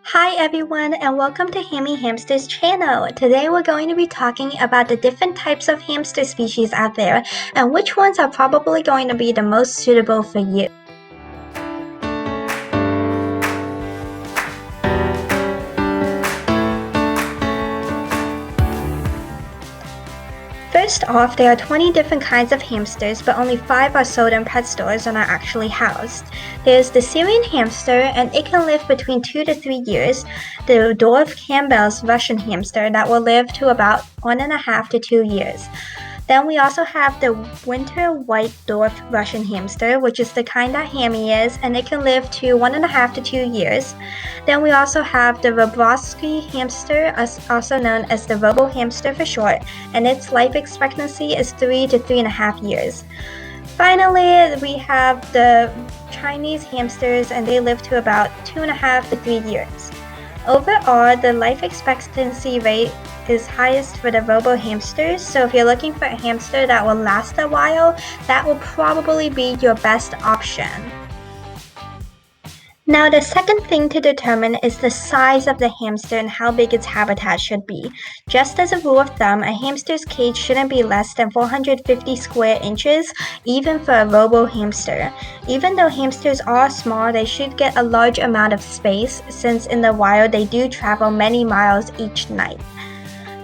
Hi everyone and welcome to Hammie Hamster's channel. Today we're going to be talking about the different types of hamster species out there and which ones are probably going to be the most suitable for you. First off, there are 20 different kinds of hamsters, but only 5 are sold in pet stores and are actually housed. There's the Syrian hamster, and it can live between 2 to 3 years. The dwarf Campbell's Russian hamster that will live to about 1.5 to 2 years. Then we also have the winter white dwarf Russian hamster, which is the kind that Hammie is, and it can live to 1.5 to 2 years. Then we also have the Robotsky hamster, also known as the Robo hamster for short, and its life expectancy is 3 to 3.5 years. Finally, we have the Chinese hamsters, and they live to about 2.5 to 3 years. Overall, the life expectancy rate is highest for the robo hamsters, so if you're looking for a hamster that will last a while, that will probably be your best option. Now, the second thing to determine is the size of the hamster and how big its habitat should be. Just as a rule of thumb, a hamster's cage shouldn't be less than 450 square inches, even for a robo hamster. Even though hamsters are small, they should get a large amount of space, since in the wild they do travel many miles each night.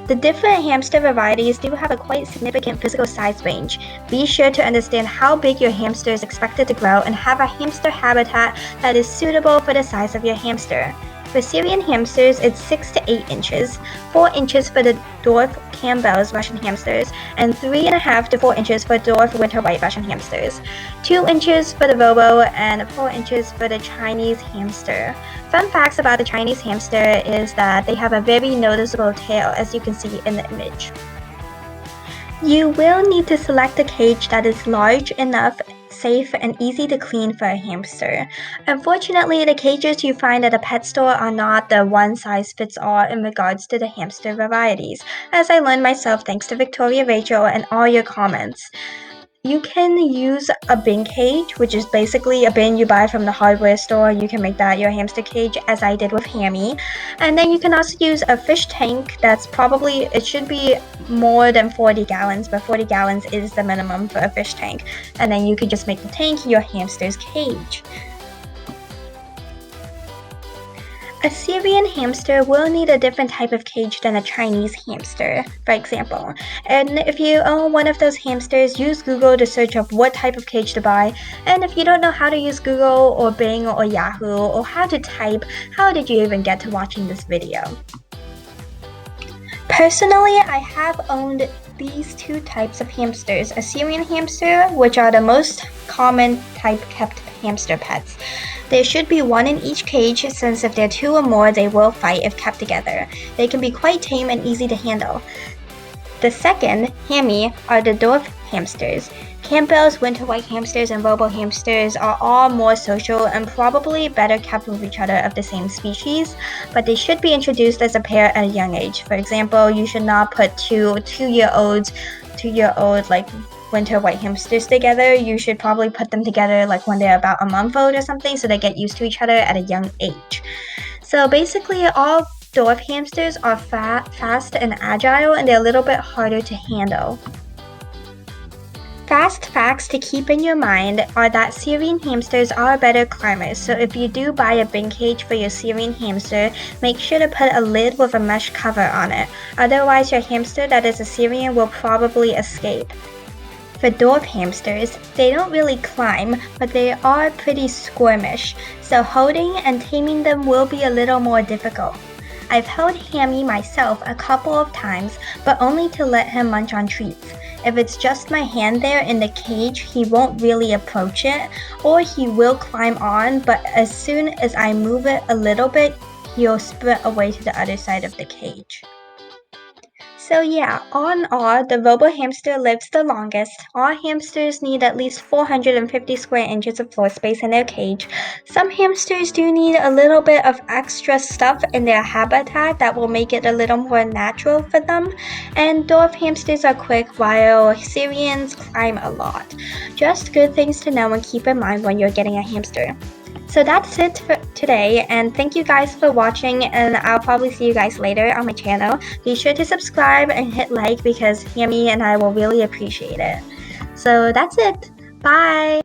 The different hamster varieties do have a quite significant physical size range. Be sure to understand how big your hamster is expected to grow and have a hamster habitat that is suitable for the size of your hamster. For Syrian hamsters, it's 6 to 8 inches, 4 inches for the dwarf Campbell's Russian hamsters, and 3.5 to 4 inches for dwarf winter white Russian hamsters, 2 inches for the Robo, and 4 inches for the Chinese hamster. Fun facts about the Chinese hamster is that they have a very noticeable tail, as you can see in the image. You will need to select a cage that is large enough, safe, and easy to clean for a hamster. Unfortunately, the cages you find at a pet store are not the one-size-fits-all in regards to the hamster varieties, as I learned myself thanks to Victoria Rachel and all your comments. You can use a bin cage, which is basically a bin you buy from the hardware store. You can make that your hamster cage, as I did with Hammie. And then you can also use a fish tank that's it should be more than 40 gallons, but 40 gallons is the minimum for a fish tank. And then you could just make the tank your hamster's cage. A Syrian hamster will need a different type of cage than a Chinese hamster, for example. And if you own one of those hamsters, use Google to search up what type of cage to buy. And if you don't know how to use Google or Bing or Yahoo or how to type, how did you even get to watching this video? Personally, I have owned these two types of hamsters, a Syrian hamster, which are the most common type kept hamster pets. There should be one in each cage, since if there are two or more, they will fight if kept together. They can be quite tame and easy to handle. The second, Hammie, are the dwarf hamsters. Campbell's winter white hamsters and robo hamsters are all more social and probably better kept with each other of the same species, but they should be introduced as a pair at a young age. For example, you should not put two-year-old like winter white hamsters together. You should probably put them together like when they're about a month old or something, so they get used to each other at a young age. So basically, all dwarf hamsters are fast and agile, and they're a little bit harder to handle. Fast facts to keep in your mind are that Syrian hamsters are better climbers, so if you do buy a bin cage for your Syrian hamster, make sure to put a lid with a mesh cover on it. Otherwise, your hamster that is a Syrian will probably escape. For dwarf hamsters, they don't really climb, but they are pretty squirmish, so holding and taming them will be a little more difficult. I've held Hammie myself a couple of times, but only to let him munch on treats. If it's just my hand there in the cage, he won't really approach it, or he will climb on, but as soon as I move it a little bit, he'll sprint away to the other side of the cage. So yeah, all in all, the robo hamster lives the longest. All hamsters need at least 450 square inches of floor space in their cage. Some hamsters do need a little bit of extra stuff in their habitat that will make it a little more natural for them. And dwarf hamsters are quick, while Syrians climb a lot. Just good things to know and keep in mind when you're getting a hamster. So that's it for today, and thank you guys for watching, and I'll probably see you guys later on my channel. Be sure to subscribe and hit like because Hammie and I will really appreciate it. So that's it. Bye!